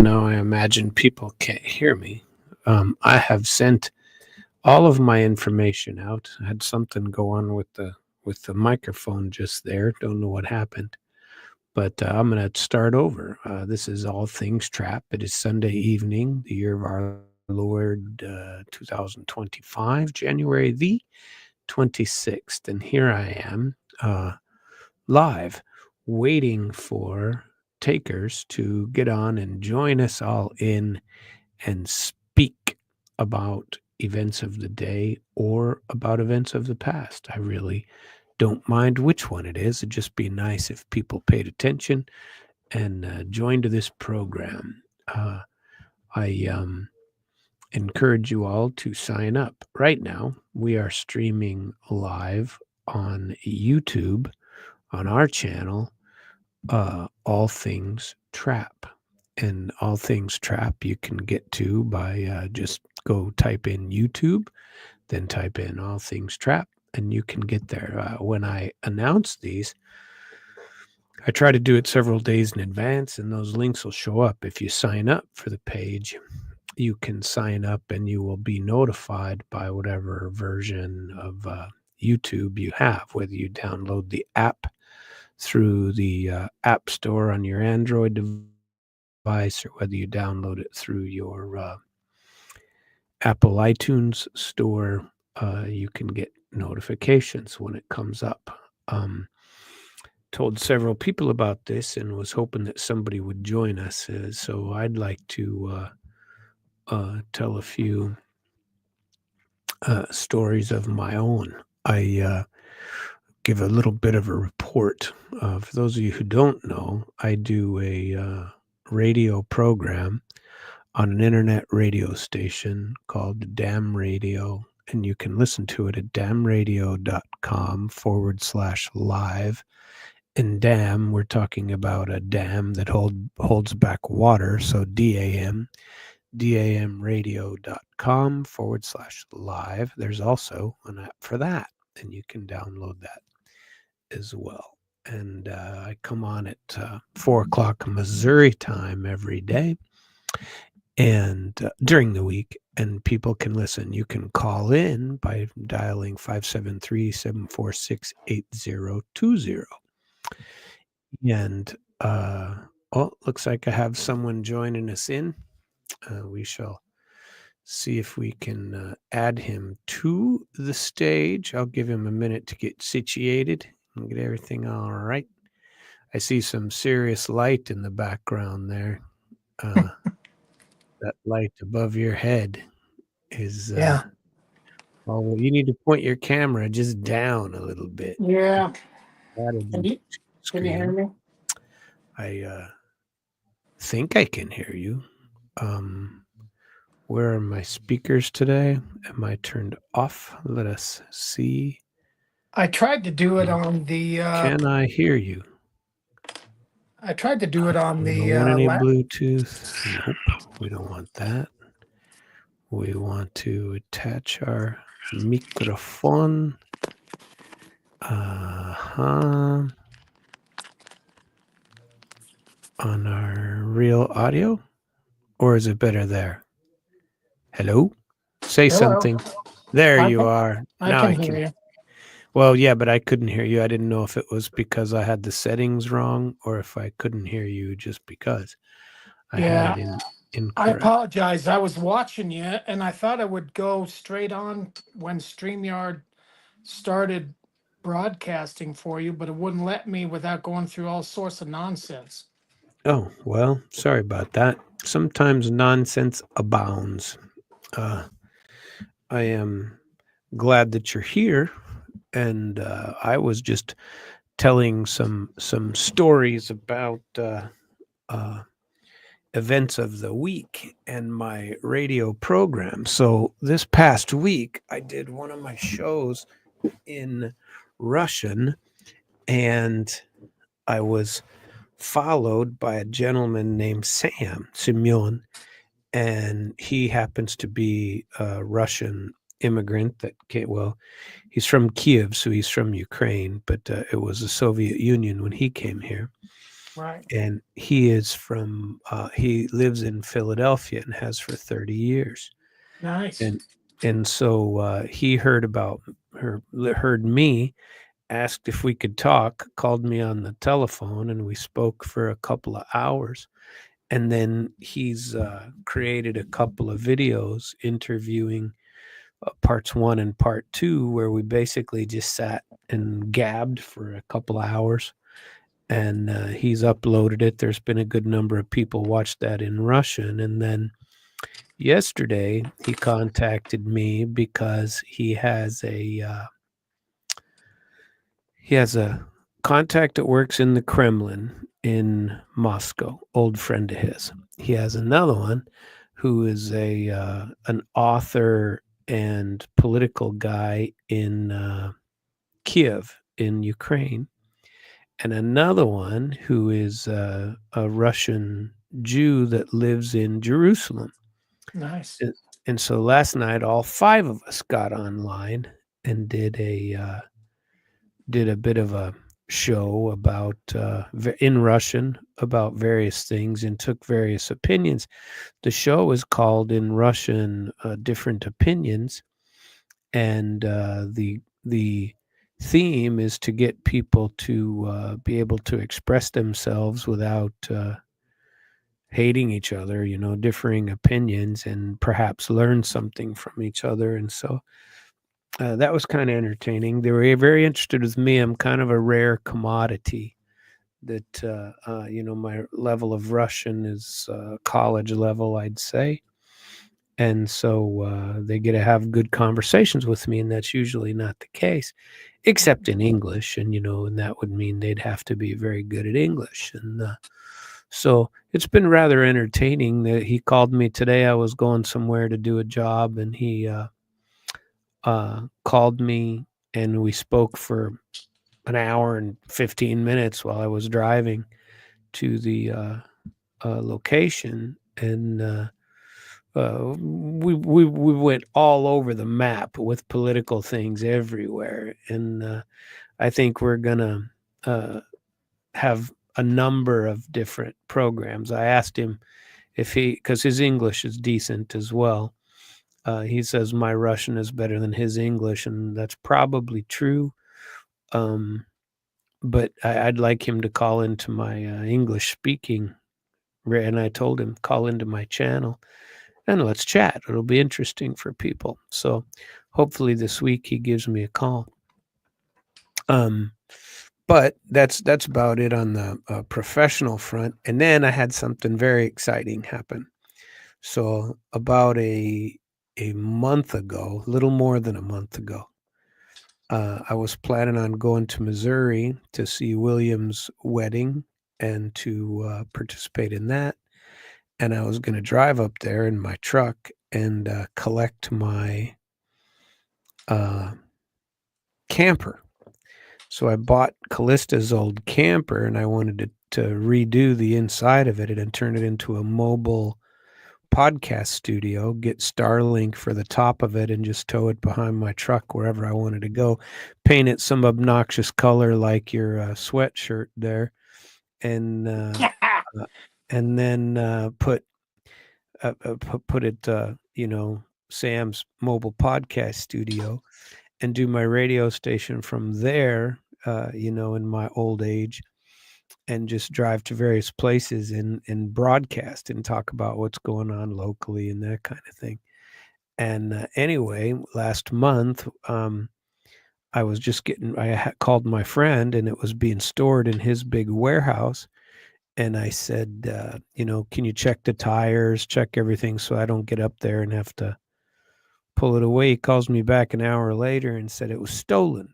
now I imagine people can't hear me. I have sent all of my information out. I had something go on with the microphone just there. Don't know what happened, but I'm gonna start over. This is all things Trap. It is Sunday evening, the year of our Lord 2025, January the 26th, and here I am live, waiting for takers to get on and join us all in and speak about events of the day or about events of the past. I really don't mind which one it is. It'd just be nice if people paid attention and joined this program. I encourage you all to sign up. Right now, we are streaming live on YouTube on our channel, All Things Trap. And All Things Trap you can get to by just go type in YouTube, then type in All Things Trap, and you can get there. When I announce these, I try to do it several days in advance, and those links will show up. If you sign up for the page, you can sign up and you will be notified by whatever version of YouTube you have, whether you download the app through the App Store on your Android device or whether you download it through your Apple iTunes store. You can get notifications when it comes up. Told several people about this and was hoping that somebody would join us. So I'd like to tell a few stories of my own. I give a little bit of a report. For those of you who don't know, I do a radio program on an internet radio station called Dam Radio, and you can listen to it at damradio.com/live. And dam, we're talking about a dam that holds back water, so DAM, damradio.com/live. There's also an app for that, and you can download that as well. And I come on at 4 o'clock Missouri time every day and during the week, and people can listen. You can call in by dialing 573-746-8020. And looks like I have someone joining us in. We shall see if we can add him to the stage. I'll give him a minute to get situated and get everything all right. I see some serious light in the background there. That light above your head is well, you need to point your camera just down a little bit. Yeah. Can you hear me? I think I can hear you. Where are my speakers today? Am I turned off? Let us see. I tried to do it on the. Can I hear you? I tried to do it on We the. don't want any Bluetooth. Nope, we don't want that. We want to attach our microphone. On our real audio, or is it better there? Hello? Say something. There you are. Now I can hear you. Well, yeah, but I couldn't hear you. I didn't know if it was because I had the settings wrong or if I couldn't hear you just because I had it incorrect. I apologize. I was watching you, and I thought I would go straight on when StreamYard started broadcasting for you, but it wouldn't let me without going through all sorts of nonsense. Oh, well, sorry about that. Sometimes nonsense abounds. I am glad that you're here, and I was just telling some stories about events of the week and my radio program. So this past week, I did one of my shows in Russian, and I was followed by a gentleman named Semyon, and he happens to be a Russian immigrant that came, well, he's from Kiev, so he's from Ukraine, but it was the Soviet Union when he came here. Right. and he is from he lives in Philadelphia and has for 30 years. Nice. And so he heard about her, heard me, asked if we could talk, called me on the telephone, and we spoke for a couple of hours. And then he's created a couple of videos interviewing parts one and part two, where we basically just sat and gabbed for a couple of hours. And he's uploaded it. There's been a good number of people watched that in Russian. And then yesterday he contacted me because he has a contact that works in the Kremlin in Moscow, old friend of his. He has another one who is a an author and political guy in Kiev in Ukraine, and another one who is a Russian Jew that lives in Jerusalem. Nice. And, and so last night, all five of us got online and did a bit of a show about in Russian about various things and took various opinions. The show is called in Russian "Different Opinions," and the theme is to get people to be able to express themselves without hating each other. You know, differing opinions, and perhaps learn something from each other. And so that was kind of entertaining. They were very interested with me. I'm kind of a rare commodity. That you know, my level of Russian is college level, I'd say, and so they get to have good conversations with me, and that's usually not the case, except in English, and you know, and that would mean they'd have to be very good at English, and so it's been rather entertaining. That he called me today. I was going somewhere to do a job, and he called me, and we spoke for an hour and 15 minutes while I was driving to the location, and we went all over the map with political things everywhere, and I think we're gonna uh, have a number of different programs. I asked him if he, because his English is decent as well. He says my Russian is better than his English, and that's probably true. Um, but I'd like him to call into my English speaking, and I told him call into my channel and let's chat. It'll be interesting for people. So hopefully this week he gives me a call. Um, but that's about it on the professional front. And then I had something very exciting happen. So about a month ago, a little more than a month ago, I was planning on going to Missouri to see William's wedding and to participate in that. And I was going to drive up there in my truck and collect my uh, camper. So I bought Callista's old camper, and I wanted to redo the inside of it and turn it into a mobile podcast studio, get Starlink for the top of it, and just tow it behind my truck wherever I wanted to go. Paint it some obnoxious color like your sweatshirt there, and uh, and then put it, you know, Sam's mobile podcast studio, and do my radio station from there, you know, in my old age, and just drive to various places and broadcast and talk about what's going on locally and that kind of thing. And anyway, last month, I was just getting, called my friend, and it was being stored in his big warehouse. And I said, you know, can you check the tires, check everything so I don't get up there and have to pull it away? He calls me back an hour later and said it was stolen,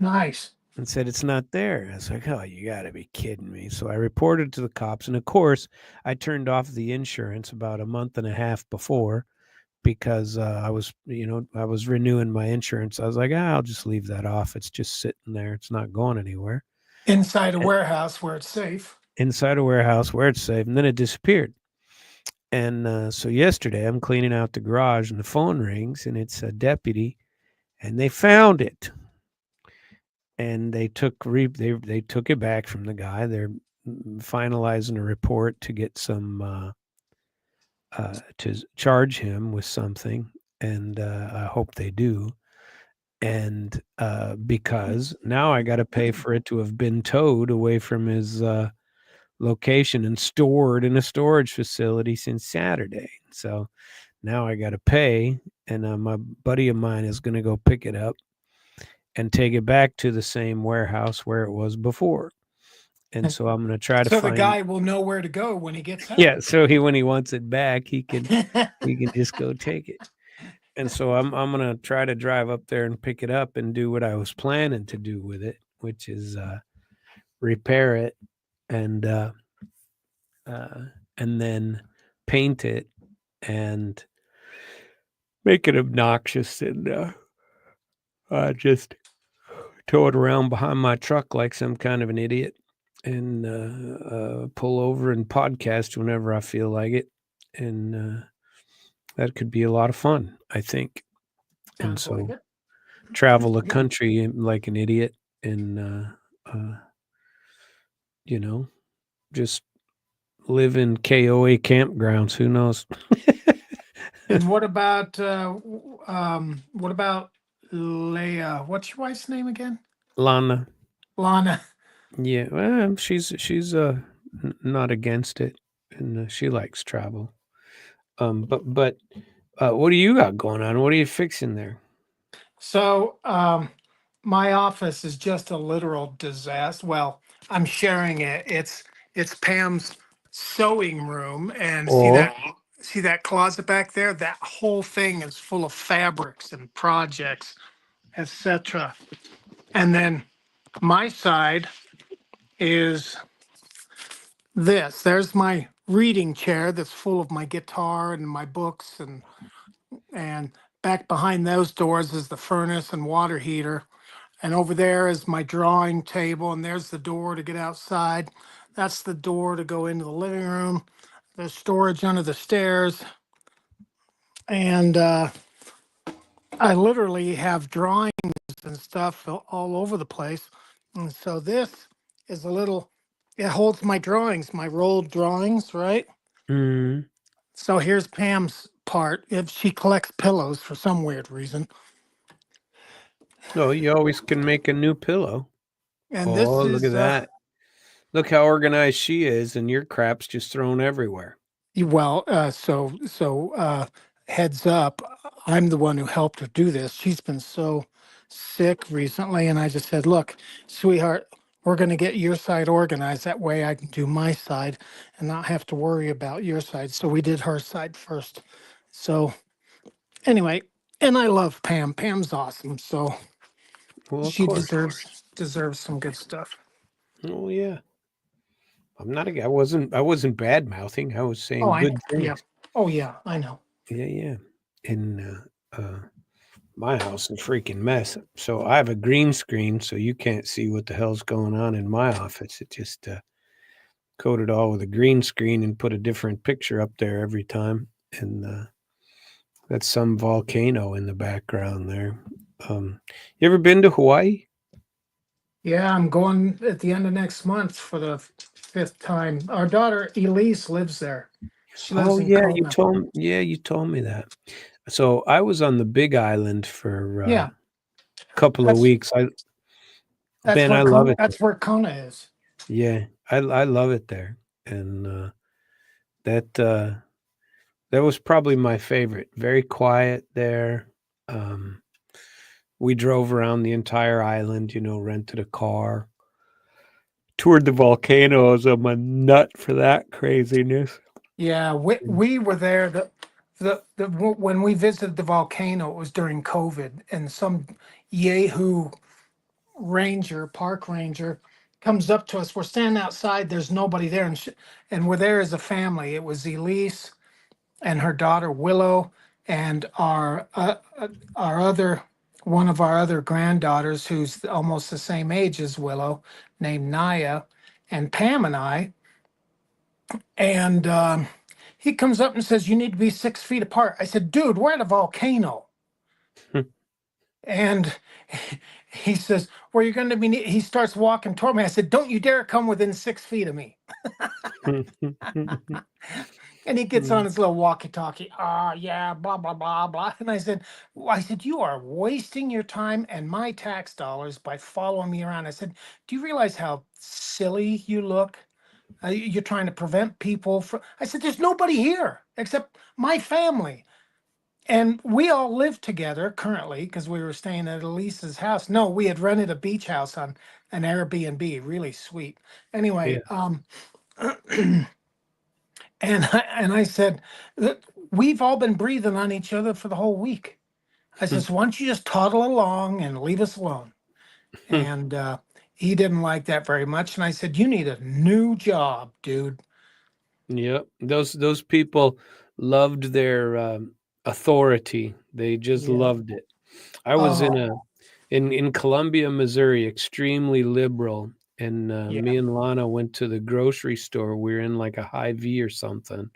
Nice. and said it's not there. I was like, oh, you got to be kidding me. So I reported to the cops. And of course, I turned off the insurance about a month and a half before because I was, you know, I was renewing my insurance. I was like, I'll just leave that off. It's just sitting there. It's not going anywhere. Inside a And warehouse where it's safe. inside a warehouse where it's safe. And then it disappeared. And so yesterday I'm cleaning out the garage and the phone rings and it's a deputy and they found it. And they took it back from the guy. finalizing a report to get some to charge him with something, and I hope they do. And because now I got to pay for it to have been towed away from his location and stored in a storage facility since Saturday. So now I got to pay, and my buddy of mine is going to go pick it up and take it back to the same warehouse where it was before. And so I'm going to try to So the find. guy will know where to go when he gets home. Yeah, so he when he wants it back, he can just go take it. And so I'm gonna try to drive up there and pick it up and do what I was planning to do with it, which is repair it and uh, uh, and then paint it and make it obnoxious and just tow it around behind my truck like some kind of an idiot and pull over and podcast whenever I feel like it. And that could be a lot of fun, I think. And Sounds like so it. travel the country like an idiot and uh, you know, just live in KOA campgrounds. Who knows? And what about Leia? What's your wife's name again? Lana. Lana. Yeah, well, she's not against it, and she likes travel. But what do you got going on? What are you fixing there? So my office is just a literal disaster. Well, I'm sharing it. It's Pam's sewing room, and Oh, see that closet back there? That whole thing is full of fabrics and projects, etc. And then my side is this. There's my reading chair that's full of my guitar and my books, and back behind those doors is the furnace and water heater. And over there is my drawing table, and there's the door to get outside. That's the door to go into the living room. There's storage under the stairs. And I literally have drawings and stuff all over the place. And so this is a little, it holds my drawings, my rolled drawings, right? mm. So here's Pam's part. If she collects pillows for some weird reason. Oh, you always can make a new pillow. And this Oh, look at is that! Look how organized she is, and your crap's just thrown everywhere. well, heads up, I'm the one who helped her do this. She's been so sick recently, and I just said, "Look, sweetheart, we're going to get your side organized. That way, I can do my side and not have to worry about your side." So we did her side first. So anyway, and I love Pam. Pam's awesome. So Well, of she course. deserves some good stuff. Oh yeah. I wasn't bad mouthing. I was Oh, saying I know. good Yeah. things. Oh, yeah. I know. Yeah, yeah. And my house is a freaking mess. So I have a green screen, so you can't see what the hell's going on in my office. It just coated all with a green screen and put a different picture up there every time. And that's some volcano in the background there. You ever been to Hawaii? Yeah, I'm going at the end of next month for the fifth time. Our daughter Elise lives there. She lives Oh in yeah, Kona. you told me that. So I was on the Big Island for Yeah, a couple of that's weeks. I love it there. That's where Kona is. Yeah, I love it there, and that that was probably my favorite. Very quiet there. Um, we drove around the entire island. Rented a car, toured the volcanoes. I'm a nut for that craziness. Yeah, we were there. When we visited the volcano, it was during COVID, and some Yahoo park ranger, comes up to us. We're standing outside. There's nobody there, and we're there as a family. It was Elise and her daughter Willow, and our other one of our other granddaughters, who's almost the same age as Willow, named Naya, and Pam and I. And he comes up and says, "You need to be 6 feet apart." I said, "Dude, we're at a volcano." And he says, "Where you're going to be?" He starts walking toward me. I said, "Don't you dare come within 6 feet of me." And he gets on his little walkie-talkie. Yeah, blah blah blah blah. And I said, "You are wasting your time and my tax dollars by following me around." I said, "Do you realize how silly you look? You're trying to prevent people from." I said, "There's nobody here except my family." And we all live together currently because we were staying at Elise's house. No, we had rented a beach house on an Airbnb, really sweet. Yeah. Anyway, and I said that we've all been breathing on each other for the whole week. I says, "Why don't you just toddle along and leave us alone?" And he didn't like that very much. And I said, "You need a new job, dude." Yep. Those people loved their authority. They just Yeah. loved it. I was in Oh, a in Columbia, Missouri, extremely liberal, and me yeah. and Lana went to the grocery store. We were in like a high V or something,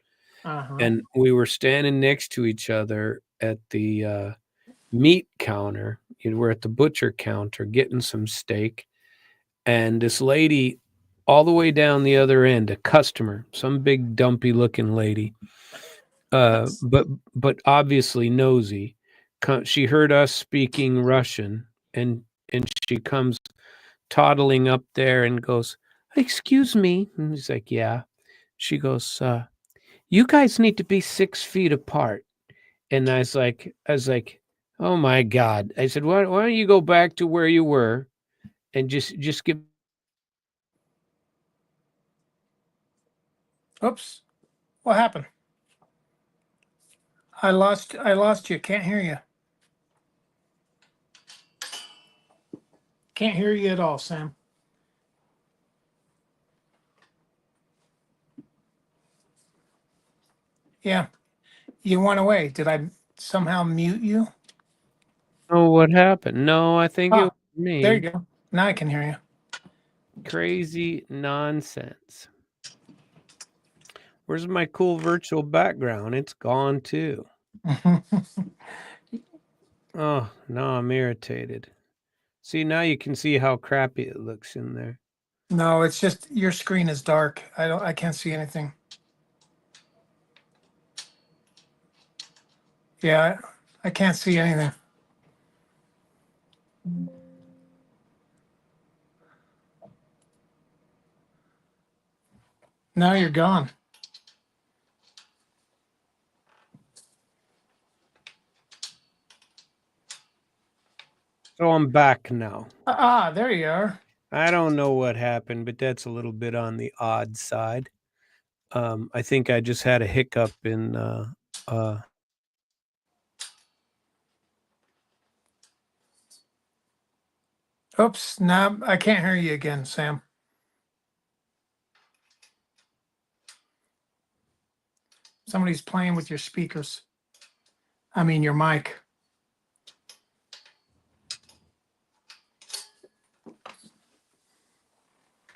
Uh-huh. and we were standing next to each other at the meat counter. We're at the butcher counter getting some steak, and this lady, all the way down the other end, a customer, some big dumpy looking lady, uh, but but obviously nosy. She heard us speaking Russian, and she comes toddling up there and goes, "Excuse me." And he's like, "Yeah." She goes, "You guys need to be 6 feet apart." And I was like, "Oh my God!" I said, "Why don't you go back to where you were and just get Oops. What happened? I lost you. Can't hear you. Can't hear you at all, Sam. Yeah, you went away. Did I somehow mute you? know what happened?" No, I think it was Ah, there you me. go. Now I can hear Crazy nonsense. Where's my cool virtual background? It's gone too. you. Oh, now I'm irritated. See, now you can see how crappy it looks in there. No, it's just your screen is dark. I can't see anything. Yeah, I can't see anything. Now you're gone. So I'm back now. There you are. I don't know what happened, but that's a little bit on the odd side. I think I just had a hiccup in uh Oops, now I can't hear you again, Sam. Somebody's playing with your speakers. I mean, your mic.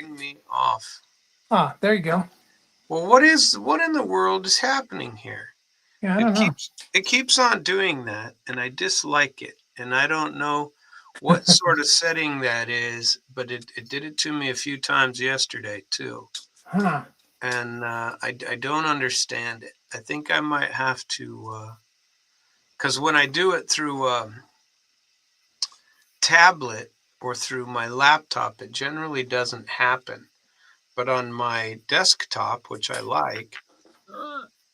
bring me off. There you go. Well, what in the world is happening here? Yeah, I It don't know. keeps on doing that, and I dislike it. And I don't know what sort of setting that is, but it did it to me a few times yesterday too. Huh. And I don't understand it. I think I might have to, because when I do it through tablet or through my laptop, it generally doesn't happen. But on my desktop, which I like,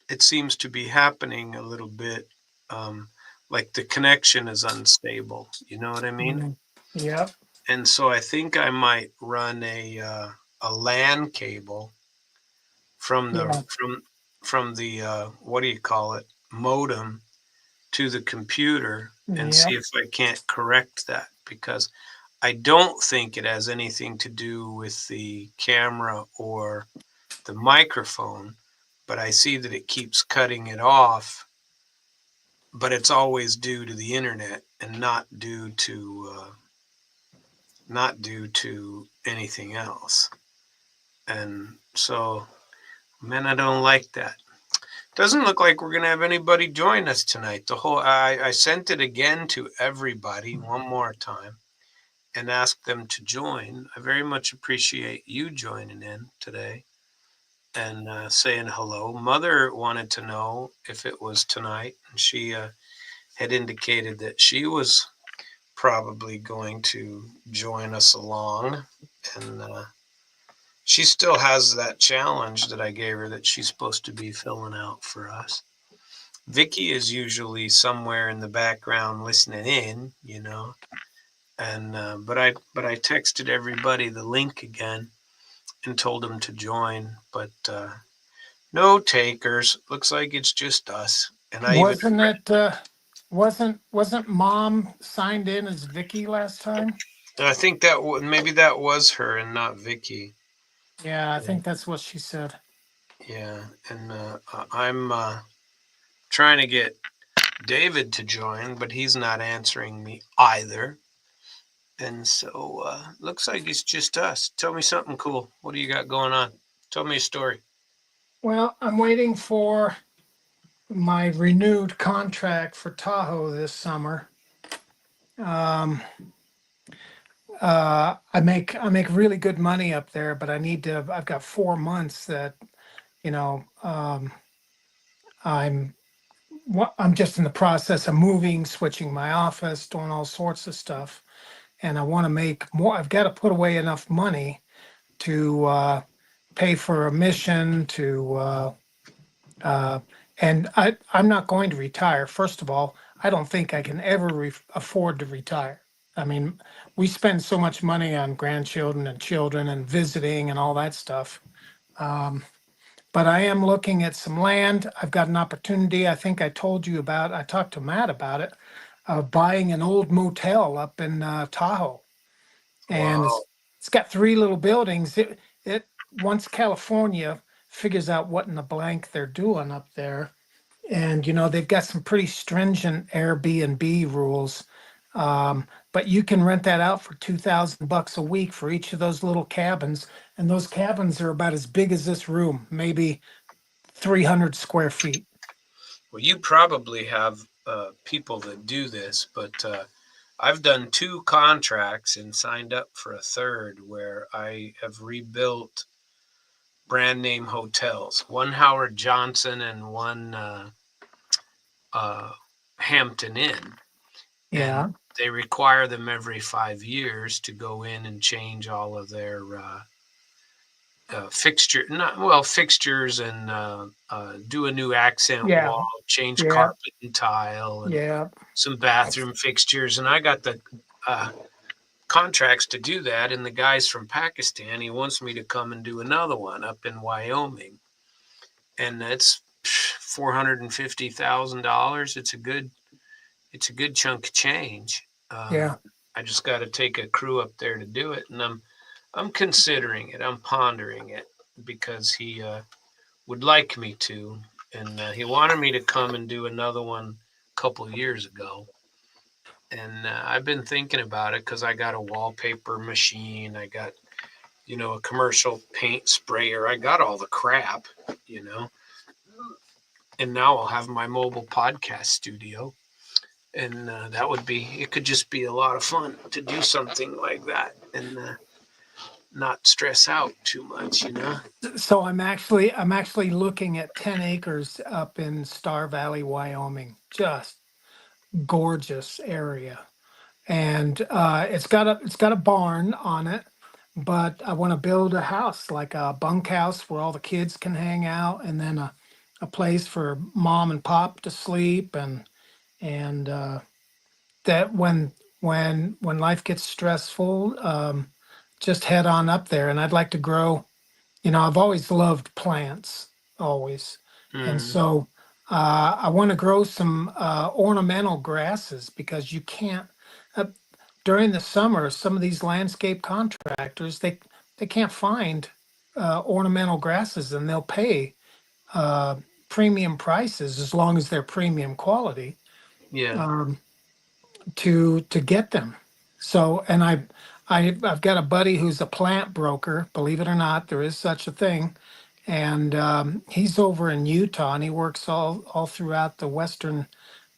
it seems to be happening a little bit. Um, like the connection is unstable. You know what I mean? Mm, yep. And so I think I might run a LAN cable from the Yeah. what do you call it, modem, to the computer, and see Yep. if I can't correct that, because I don't think it has anything to do with the camera or the microphone, but I see that it keeps cutting it off, but it's always due to the internet and not due to anything else. And so, man, I don't like that. Doesn't look like we're gonna have anybody join us tonight. I sent it again to everybody one more time, and ask them to join. I very much appreciate you joining in today and saying hello. Mother wanted to know if it was tonight, and she had indicated that she was probably going to join us along. And she still has that challenge that I gave her that she's supposed to be filling out for us. Vicky is usually somewhere in the background listening in, and but I texted everybody the link again and told them to join, but no takers. Looks like it's just us. And I even Wasn't it? Wasn't Mom signed in as Vicky last time? I think that maybe that was her and not Vicky. Yeah, I Yeah, think that's what she said. yeah. And I'm trying to get David to join, but he's not answering me either. And so looks like it's just us. Tell me something cool. What do you got going on? Tell me a story. Well, I'm waiting for my renewed contract for Tahoe this summer. Um, I make really good money up there, but I need to. I've got 4 months that you know I'm I'm just in the process of moving, switching my office, doing all sorts of stuff, and I want to make more. I've got to put away enough money to pay for a mission uh, and I'm not going to retire. First of all, I don't think I can ever afford to retire. I mean, we spend so much money on grandchildren and children and visiting and all that stuff. Um, but I am looking at some land. I've got an opportunity. I think I told you about. I talked to Matt about it. Buying an old motel up in Tahoe, and Wow. it's got three little buildings. It once California figures out what in the blank they're doing up there, and they've got some pretty stringent Airbnb rules. But you can rent that out for $2,000 a week for each of those little cabins, and those cabins are about as big as this room, maybe 300 square feet. Well, you probably have people that do this, but I've done 2 contracts and signed up for a third where I have rebuilt brand name hotels. One Howard Johnson and one uh, Hampton Inn, and Yeah, they require them every 5 years to go in and change all of their fixtures and do a new accent yeah, wall, change yeah, carpet and tile, and yeah, some bathroom fixtures. And I got the uh, contracts to do that. And the guy's from Pakistan. He wants me to come and do another one up in Wyoming, and it's $450,000. It's a good chunk of change. yeah. I just got to take a crew up there to do it, and I'm considering it. I'm pondering it because he would like me to, and he wanted me to come and do another one a couple of years ago. And I've been thinking about it because I got a wallpaper machine, I got a commercial paint sprayer, I got all the crap, you know. And now I'll have my mobile podcast studio, and that would be it. Could just be a lot of fun to do something like that, and not stress out too much. So I'm actually looking at 10 acres up in Star Valley, Wyoming. Just gorgeous area. And it's got a barn on it, but I want to build a house, like a bunkhouse where all the kids can hang out, and then a place for mom and pop to sleep, and that when life gets stressful, just head on up there. And I'd like to grow. I've always loved plants, always. And Mm, so I want to grow some ornamental grasses because you can't, uh, during the summer, some of these landscape contractors, they can't find ornamental grasses, and they'll pay uh, premium prices as long as they're premium quality. yeah. Um, to get them. So, and I've got a buddy who's a plant broker. Believe it or not, there is such a thing, and he's over in Utah, and he works all throughout the western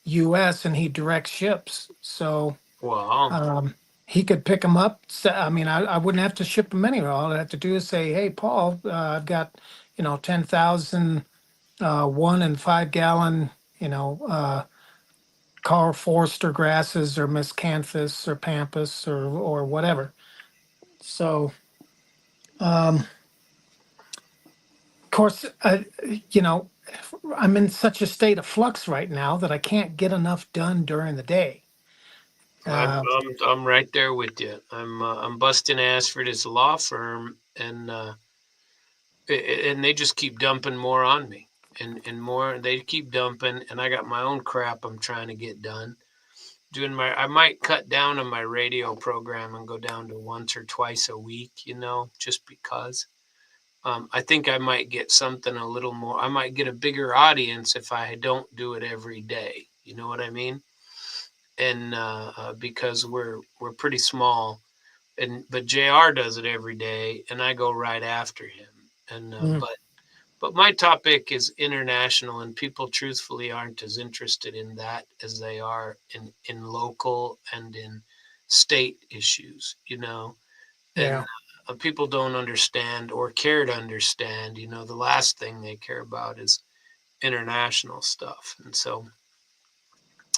U.S. and he directs ships. So Well, um, he could pick them up. I mean, I wouldn't have to ship them anywhere. All I'd have to do is say, "Hey, Paul, I've got 10,000 1 and 5 gallon Carl Forster grasses or miscanthus or pampas or whatever." So, of course, you know, I'm in such a state of flux right now that I can't get enough done during the day. Uh, I'm right there with you. I'm busting ass for this law firm, and they just keep dumping more on me, and more. They keep dumping, and I got my own crap I'm trying to get done. I might cut down on my radio program and go down to once or twice a week, just because. I think I might get something a little more. I might get a bigger audience if I don't do it every day. You know what I mean? And because we're pretty small, but Jr. does it every day, and I go right after him. And mm, but my topic is international, and people truthfully aren't as interested in that as they are in local and in state issues. And yeah. people don't understand or care to understand. The last thing they care about is international stuff. And so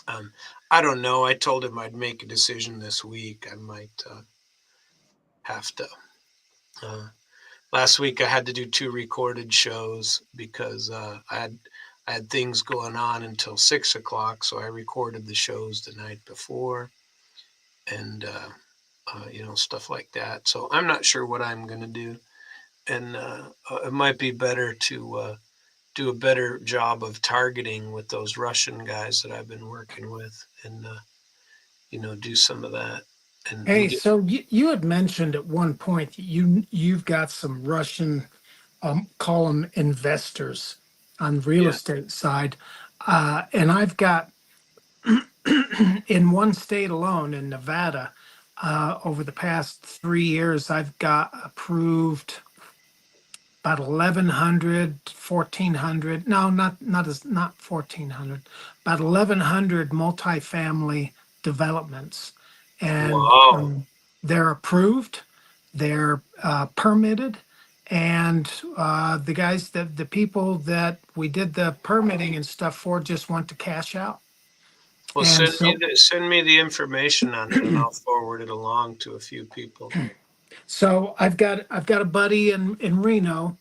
um, I don't know. I told him I'd make a decision this week. I might have to. Uh, Last week I had to do 2 recorded shows because I had things going on until 6 o'clock. So I recorded the shows the night before, and stuff like that. So I'm not sure what I'm going to do, and it might be better to do a better job of targeting with those Russian guys that I've been working with, and do some of that, and Hey, get. so you had mentioned at one point that you've got some Russian call them investors on the real Yeah. estate side, and I've got in one state alone in Nevada over the past 3 years, I've got approved about 1,100, 1,400. No, not 1,400, about 1,100 multifamily developments, and Wow. they're approved, they're permitted, and the people that we did the permitting and stuff for just want to cash out. Well, And send me the information on it, and I'll forward it along to a few people. so I've got a buddy in Reno.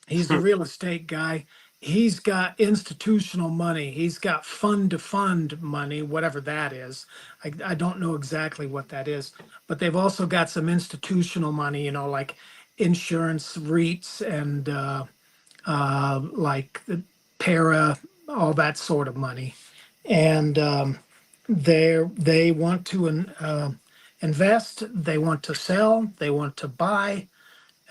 He's a real estate guy. He's got institutional money. He's got fund to fund money, whatever that is. I don't know exactly what that is, but they've also got some institutional money, like insurance REITs and like the para, all that sort of money. And they want to invest, they want to sell, they want to buy,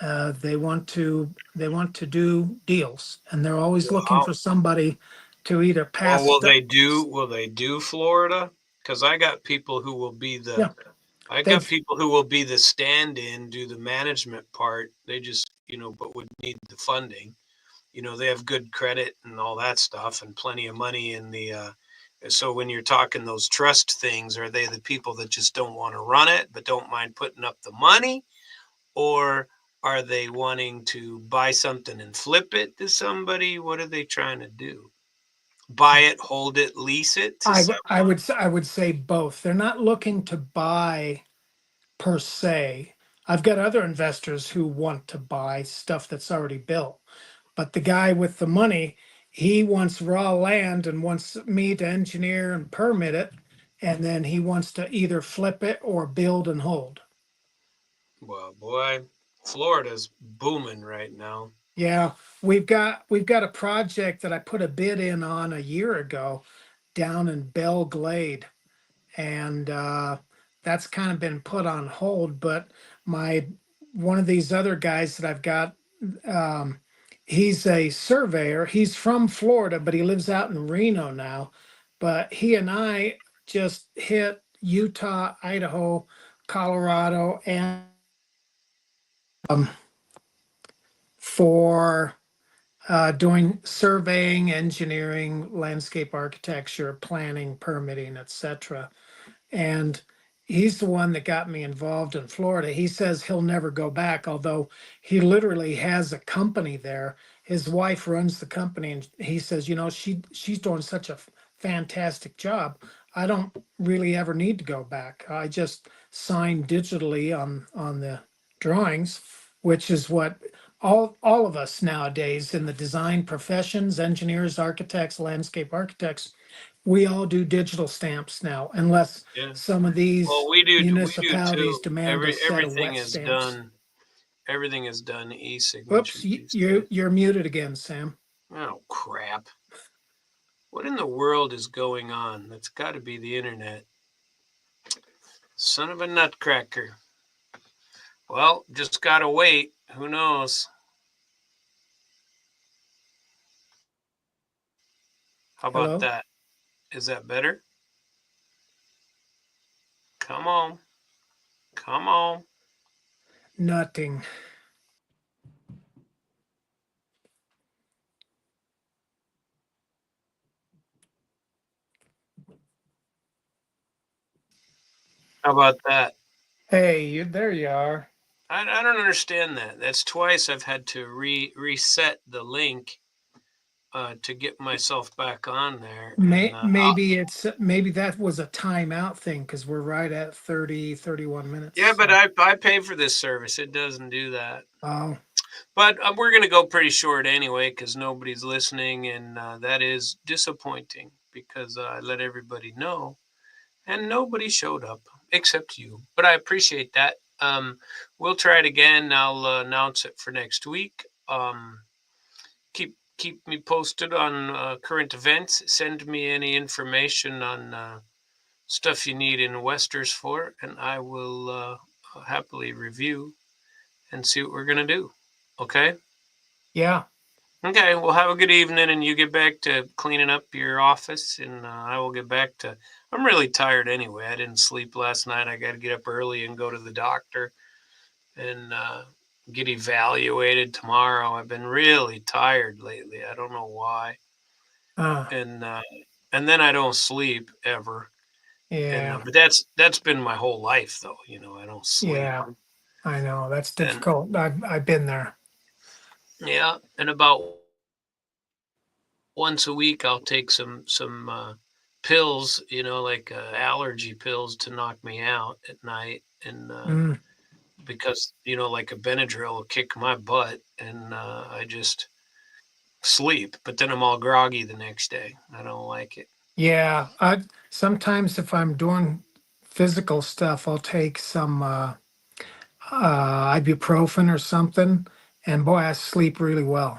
they want to do deals, and they're always looking Wow. for somebody to either Well, pass will stuff. they do? Will they do Florida? Because I got people who will be the. Yeah, I got they've. people who will be the stand-in, do the management part. They just, but would need the funding. They have good credit and all that stuff, and plenty of money in the. So when you're talking those trust things, are they the people that just don't want to run it but don't mind putting up the money, or are they wanting to buy something and flip it to somebody? What are they trying to do? Buy it, hold it, lease it to someone? I would say both. They're not looking to buy per se. I've got other investors who want to buy stuff that's already built, but the guy with the money, he wants raw land and wants me to engineer and permit it, and then he wants to either flip it or build and hold. Well, boy, Florida's booming right now. Yeah, we've got a project that I put a bid in on a year ago down in Belle Glade, and that's kind of been put on hold. But my one of these other guys that I've got, um, he's a surveyor. He's from Florida, but he lives out in Reno now. But he and I just hit Utah, Idaho, Colorado, and for doing surveying, engineering, landscape architecture, planning, permitting, etc. And he's the one that got me involved in Florida. He says he'll never go back, although he literally has a company there. His wife runs the company, and he says, she's doing such a fantastic job. I don't really ever need to go back. I just sign digitally on the drawings, which is what all of us nowadays in the design professions, engineers, architects, landscape architects, we all do digital stamps now, unless Yeah. some of Well, these we do municipalities too. demand a set of Everything wet is stamps. done. Everything is done e-signature Whoops, these days. you're muted again, Sam. Oh crap! What in the world is going on? That's got to be the internet. Son of a nutcracker. Well, just gotta wait. Who knows? How about Hello? that? Is that better? Come on. Come on. Nothing. How about that? Hey, there you are. I don't understand that. That's twice I've had to reset the link to get myself back on there. And Maybe that was a timeout thing because we're right at 31 minutes. yeah, but So. I pay for this service. It doesn't do that. Oh, But we're going to go pretty short anyway because nobody's listening. And that is disappointing because I let everybody know and nobody showed up except you. But I appreciate that. We'll try it again. I'll announce it for next week. Keep me posted on current events. Send me any information on stuff you need in Westers for, and I will happily review and see what we're gonna do. Okay. yeah. Okay. Well, have a good evening, and you get back to cleaning up your office, and I will get back to. I'm really tired anyway. I didn't sleep last night. I got to get up early and go to the doctor and get evaluated tomorrow. I've been really tired lately. I don't know why. Uh, And then I don't sleep ever. And yeah. but that's been my whole life, though. I don't sleep. Yeah. I know. That's And difficult. I've been there. yeah, and about once a week I'll take some pills, like allergy pills to knock me out at night, and Mm. because like a Benadryl will kick my butt, and I just sleep, but then I'm all groggy the next day. I don't like it. Yeah. I sometimes if I'm doing physical stuff, I'll take some ibuprofen or something, and boy, I sleep really well.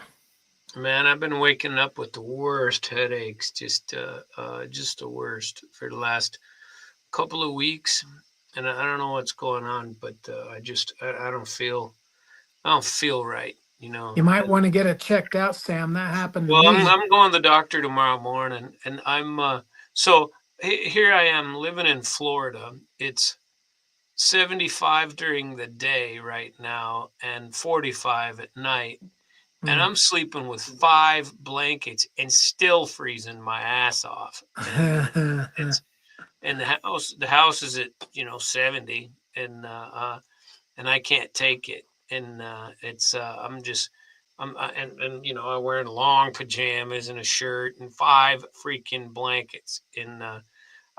Man, I've been waking up with the worst headaches, just the worst for the last couple of weeks, and I don't know what's going on, but I I don't feel right, You might want to get it checked out, Sam. That happened to Well, me. I'm going to the doctor tomorrow morning, and so here I am living in Florida. It's 75 during the day right now and 45 at night. And Mm. I'm sleeping with 5 blankets and still freezing my ass off. And it's and the house is at 70, and I can't take it. And it's and I'm wearing long pajamas and a shirt and 5 freaking blankets. And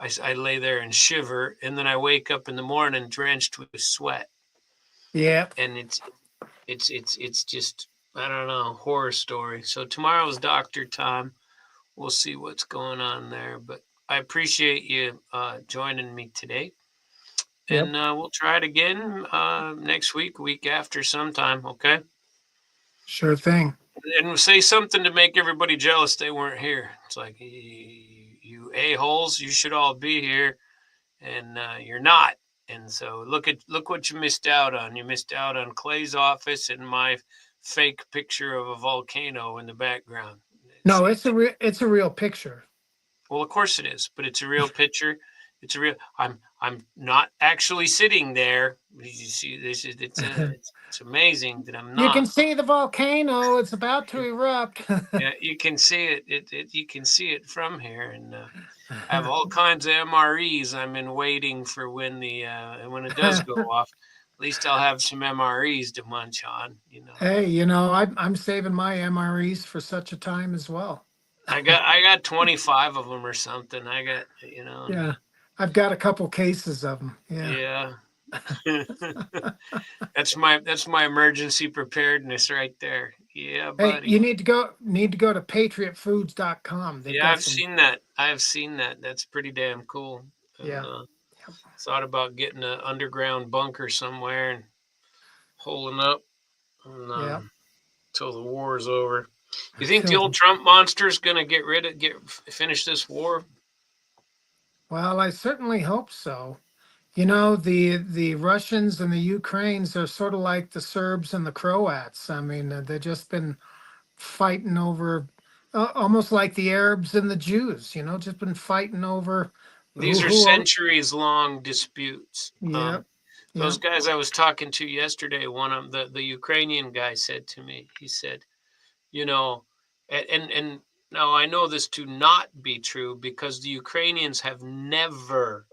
I lay there and shiver, and then I wake up in the morning drenched with sweat. Yeah. And it's just, I don't know, horror story. So tomorrow's doctor time. We'll see what's going on there. But I appreciate you joining me today. Yep. And we'll try it again next week after sometime. Okay. Sure thing. And we'll say something to make everybody jealous they weren't here. It's like, you a-holes, you should all be here. And you're not. And so look what you missed out on. You missed out on Clay's office and my fake picture of a volcano in the background. No, See, it's a real picture. well, of course it is, but it's a real picture. It's a real. I'm not actually sitting there. You see, it's amazing that I'm You can not. see the volcano. It's about to erupt. Yeah, you can see it. You can see it from here, and I have all kinds of MREs. I'm in waiting for when it does go off. At least I'll have some MREs to munch on. Hey, I'm saving my MREs for such a time as well. I got 25 of them or something. I got Yeah, I've got a couple cases of them. Yeah. yeah. That's my emergency preparedness right there. Yeah, Hey, buddy. you need to go to patriotfoods.com. They've Yeah, got I've some. seen that. I've seen that. That's pretty damn cool. And Yeah. Yep. thought about getting an underground bunker somewhere and holding up and, Yeah. until the war is over. You think the Till old Trump monster's gonna finish this war? Well, I certainly hope so. The Russians and the Ukrainians are sort of like the Serbs and the Croats. I mean, they've just been fighting over, almost like the Arabs and the Jews. Just been fighting over These are who. centuries long disputes. Yeah, Those yeah, guys I was talking to yesterday, one of the Ukrainian guy said to me, he said, you know, and now I know this to not be true because the Ukrainians have never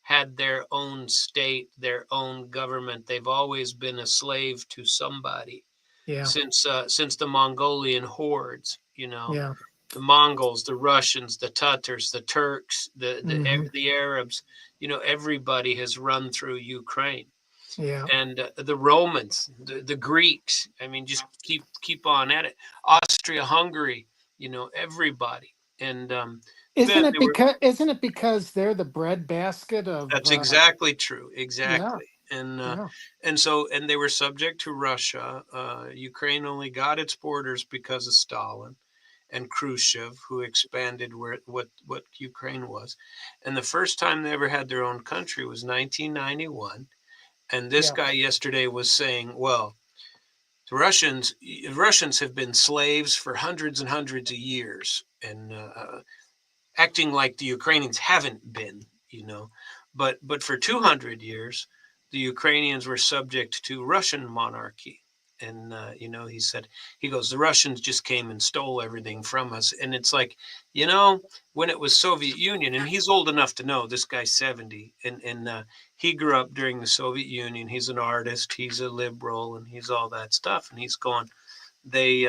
had their own state, their own government. They've always been a slave to somebody yeah, since the Mongolian hordes. yeah. The Mongols, the Russians, the Tatars, the Turks, Hmm. the Arabs. Everybody has run through Ukraine, Yeah. and the Romans, the Greeks. I mean, just keep on at it. Austria, Hungary. Everybody, and Isn't they it were. because they're the breadbasket of That's exactly true. yeah, Exactly. yeah, And they were subject to Russia. Ukraine only got its borders because of Stalin and Khrushchev, who expanded what Ukraine was. And the first time they ever had their own country was 1991. And this yeah, guy yesterday was saying, well, the Russians have been slaves for hundreds and hundreds of years, and acting like the Ukrainians haven't been, but for 200 years, the Ukrainians were subject to Russian monarchy. And he goes, the Russians just came and stole everything from us. And it's like, when it was Soviet Union, and he's old enough to know, this guy's 70, and he grew up during the Soviet Union. He's an artist, he's a liberal, and he's all that stuff. And he's going, they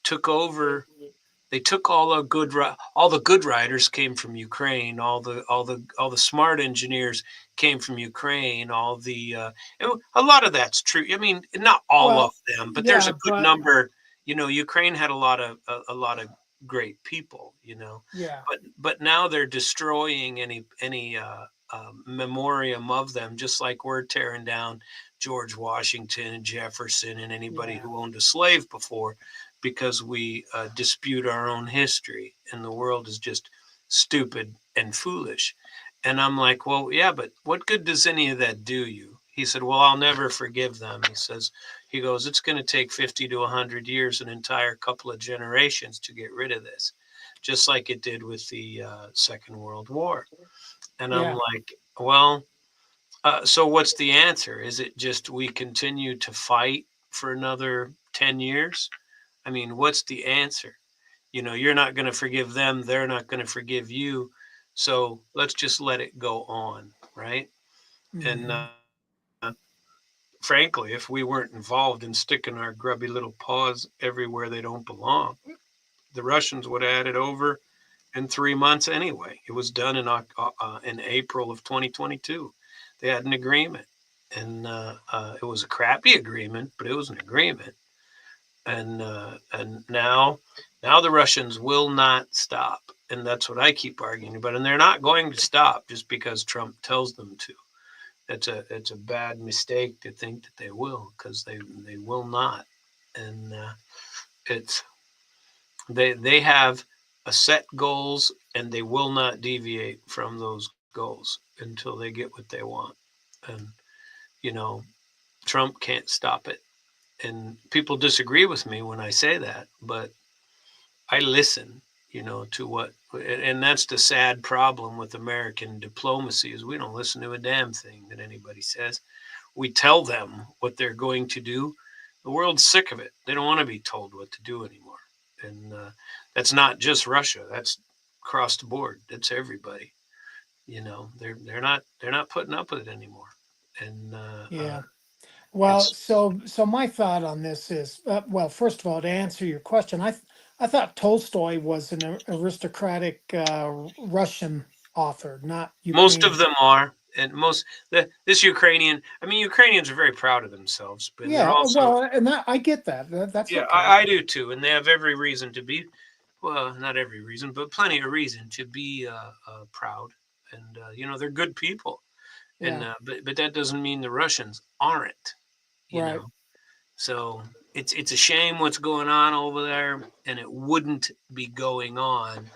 took over. They took all the good writers came from Ukraine. All the smart engineers came from Ukraine. A lot of that's true. I mean, not all of well, them, but there's yeah, a good but number. Ukraine had a lot of great people. yeah, But now they're destroying any memoriam of them, just like we're tearing down George Washington and Jefferson and anybody yeah, who owned a slave before, because we dispute our own history, and the world is just stupid and foolish. And I'm like, well, yeah, but what good does any of that do you? He said, well, I'll never forgive them. He goes, it's going to take 50 to 100 years, an entire couple of generations to get rid of this, just like it did with the Second World War. And I'm yeah. like, well, so what's the answer? Is it just we continue to fight for another 10 years? I mean, what's the answer? You're not going to forgive them. They're not going to forgive you. So let's just let it go on, right? And Hmm. frankly, if we weren't involved in sticking our grubby little paws everywhere they don't belong, the Russians would have had it over in 3 months anyway. It was done in April of 2022. They had an agreement, and it was a crappy agreement, but it was an agreement. And now the Russians will not stop, and that's what I keep arguing about. And they're not going to stop just because Trump tells them to. It's a bad mistake to think that they will, because they will not. And it's they have a set goals, and they will not deviate from those goals until they get what they want. And you know, Trump can't stop it. And people disagree with me when I say that, but I listen. to what, and that's the sad problem with American diplomacy is we don't listen to a damn thing that anybody says. We tell them what they're going to do. The world's sick of it. They don't want to be told what to do anymore. And that's not just Russia. That's across the board. That's everybody. They're not putting up with it anymore. And Yeah. Well, it's so my thought on this is, well, first of all, to answer your question, I thought Tolstoy was an aristocratic Russian author, not most of Ukrainian. them are, and this Ukrainian. I mean, Ukrainians are very proud of themselves, but they're Yeah, also, well, and that I get that. That's yeah, okay. I do too, and they have every reason to be. Well, not every reason, but plenty of reason to be proud. And they're good people, and Yeah, but that doesn't mean the Russians aren't. You right. know, so it's a shame what's going on over there, and it wouldn't be going on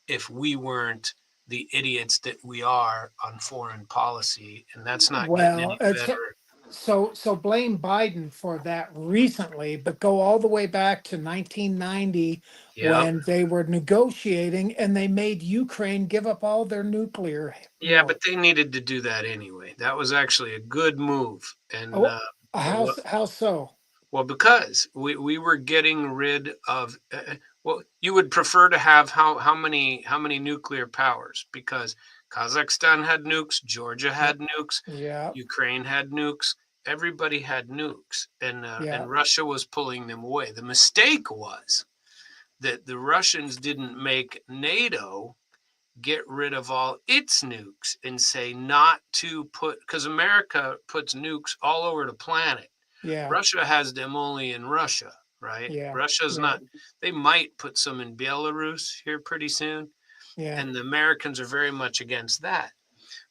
if we weren't the idiots that we are on foreign policy, and that's not getting Well, any better. so blame Biden for that recently, but go all the way back to 1990 Yep. when they were negotiating and they made Ukraine give up all their nuclear Yeah, but work. they needed to do that anyway. That was actually a good move, and Oh, how so? well, because we were getting rid of. Well, you would prefer to have how many nuclear powers? Because Kazakhstan had nukes, Georgia Yeah, had nukes, yeah, Ukraine had nukes. Everybody had nukes, yeah, and Russia was pulling them away. The mistake was that the Russians didn't make NATO get rid of all its nukes and say not to put, because America puts nukes all over the planet. yeah, Russia has them only in Russia, right? yeah, Russia's right, not, they might put some in Belarus here pretty soon. yeah, And the Americans are very much against that.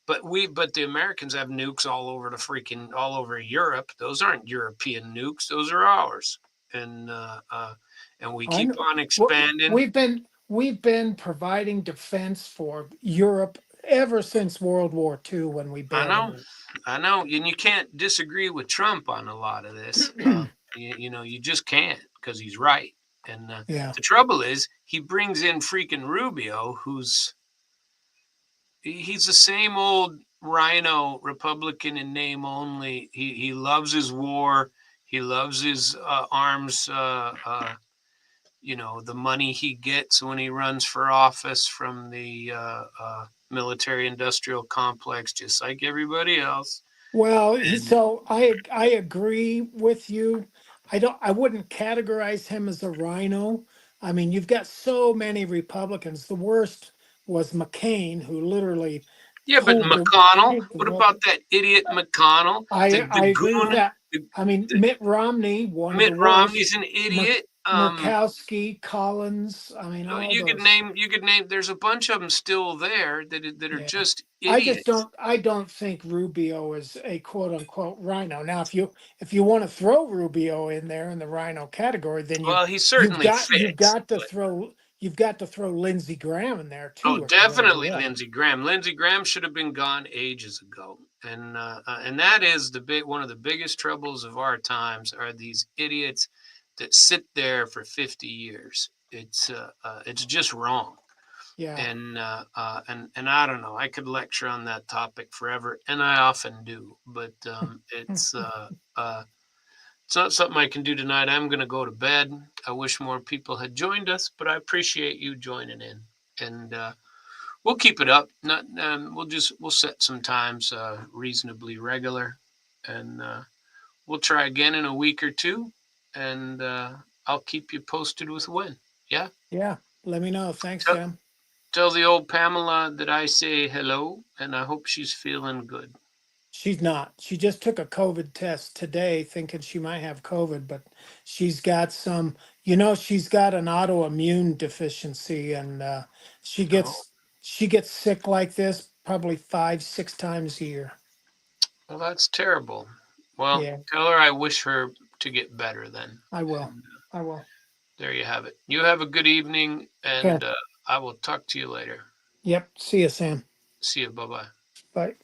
But the Americans have nukes all over Europe. Those aren't European nukes. Those are ours. And, and we I keep know. on expanding. We've been providing defense for Europe ever since World War II when we I know, banned I know. And you can't disagree with Trump on a lot of this. it. You just can't because he's right. And Yeah, the trouble is, he brings in freaking Rubio, he's the same old rhino Republican in name only. He loves his war. He loves his arms. The money he gets when he runs for office from the military-industrial complex, just like everybody else. well, And so I agree with you. I wouldn't categorize him as a rhino. I mean, you've got so many Republicans. The worst was McCain, who literally yeah, but pulled the McConnell. pulled the What rug. about that idiot McConnell? The I agree with goon. that. The, I mean, the, Mitt Romney, one of Mitt the worst. Romney's an Mur- idiot. Murkowski, Collins. I mean, all You could those. name. You could name. There's a bunch of them still there that are Yeah. just I just idiots. don't think Rubio is a quote unquote rhino. Now if you want to throw Rubio in there in the rhino category, then Well, he you've certainly got you've fits, got to but throw Lindsey Graham in there oh, too if you're going to do definitely that. Lindsey Graham. Lindsey Graham should have been gone ages ago, and that is one of the biggest troubles of our times are these idiots that sit there for 50 years. It's just wrong. Yeah. And I don't know. I could lecture on that topic forever, and I often do. But it's not something I can do tonight. I'm going to go to bed. I wish more people had joined us, but I appreciate you joining in, and we'll keep it up. Not we'll set some times reasonably regular, and we'll try again in a week or two, and I'll keep you posted with when. Yeah. Yeah. Let me know. Thanks, Tell, Sam. tell the old Pamela that I say hello, and I hope she's feeling good. She's not. She just took a COVID test today thinking she might have COVID, but she's got she's got an autoimmune deficiency and she Oh, gets she gets sick like this probably 5, 6 times a year. well, that's terrible. Well, Yeah, tell her I wish her to get better then. I will. And I will. there you have it. You have a good evening, and Okay. I will talk to you later. Yep. See you, Sam. See you. Bye bye. Bye.